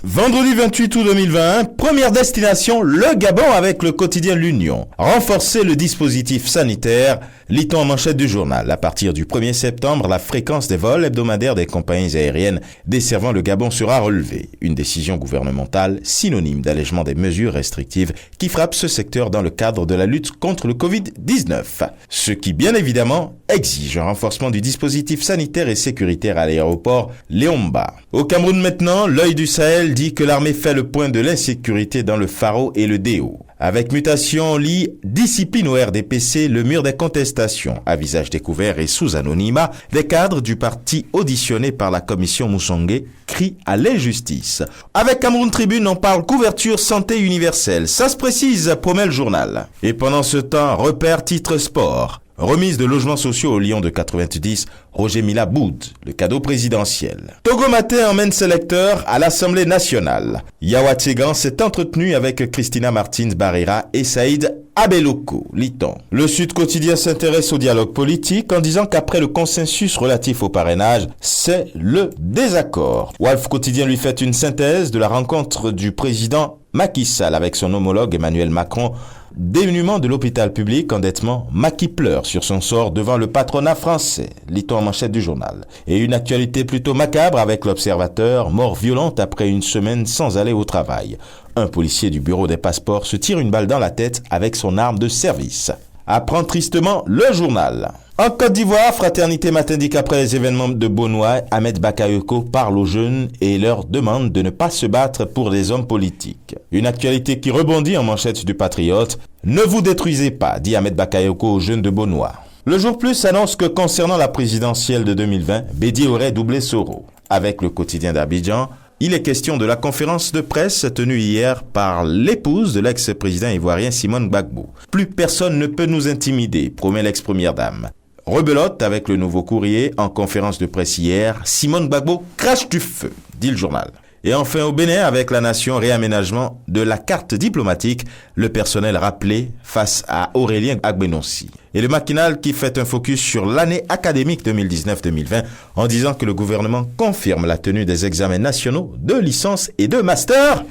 Vendredi 28 août 2021, première destination, le Gabon avec le quotidien L'Union. Renforcer le dispositif sanitaire, lit-on en manchette du journal. À partir du 1er septembre, la fréquence des vols hebdomadaires des compagnies aériennes desservant le Gabon sera relevée. Une décision gouvernementale synonyme d'allègement des mesures restrictives qui frappent ce secteur dans le cadre de la lutte contre le Covid-19. Ce qui, bien évidemment, exige un renforcement du dispositif sanitaire et sécuritaire à l'aéroport Léomba. Au Cameroun maintenant, l'œil du Sahel dit que l'armée fait le point de l'insécurité dans le Faro et le Déo. Avec mutation, on lit discipline au RDPC, le mur des contestations. À visage découvert et sous anonymat, des cadres du parti auditionnés par la commission Moussongué crient à l'injustice. Avec Cameroun Tribune, on parle couverture santé universelle. Ça se précise, promet le journal. Et pendant ce temps, repère titre sport. Remise de logements sociaux au Lion de 90, Roger Mila Boud, le cadeau présidentiel. Togo Matin emmène ses lecteurs à l'Assemblée nationale. Yawa Tsegan s'est entretenu avec Christina Martins Barrera et Saïd Abeloko, lit-on. Le Sud Quotidien s'intéresse au dialogue politique en disant qu'après le consensus relatif au parrainage, c'est le désaccord. Wolf Quotidien lui fait une synthèse de la rencontre du président Macky Sall avec son homologue Emmanuel Macron. Dénuement de l'hôpital public, endettement, Macky pleure sur son sort devant le patronat français, lit-on en manchette du journal. Et une actualité plutôt macabre avec l'Observateur, mort violente après une semaine sans aller au travail. Un policier du bureau des passeports se tire une balle dans la tête avec son arme de service. Apprend tristement le journal. En Côte d'Ivoire, Fraternité Matin dit qu'après les événements de Bonois, Ahmed Bakayoko parle aux jeunes et leur demande de ne pas se battre pour des hommes politiques. Une actualité qui rebondit en manchette du Patriote. Ne vous détruisez pas, dit Ahmed Bakayoko aux jeunes de Bonois. Le Jour Plus annonce que concernant la présidentielle de 2020, Bédié aurait doublé Soro. Avec le quotidien d'Abidjan, il est question de la conférence de presse tenue hier par l'épouse de l'ex-président ivoirien Simone Gbagbo. Plus personne ne peut nous intimider, promet l'ex-première dame. Rebelote avec le Nouveau Courrier en conférence de presse hier, Simone Gbagbo crache du feu, dit le journal. Et enfin au Bénin avec la Nation, réaménagement de la carte diplomatique, le personnel rappelé face à Aurélien Agbenonsi. Et le Maquinal qui fait un focus sur l'année académique 2019-2020 en disant que le gouvernement confirme la tenue des examens nationaux de licence et de master.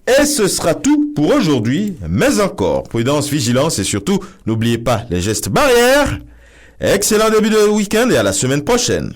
Et ce sera tout pour aujourd'hui, mais encore, prudence, vigilance et surtout, n'oubliez pas les gestes barrières. Excellent début de week-end et à la semaine prochaine.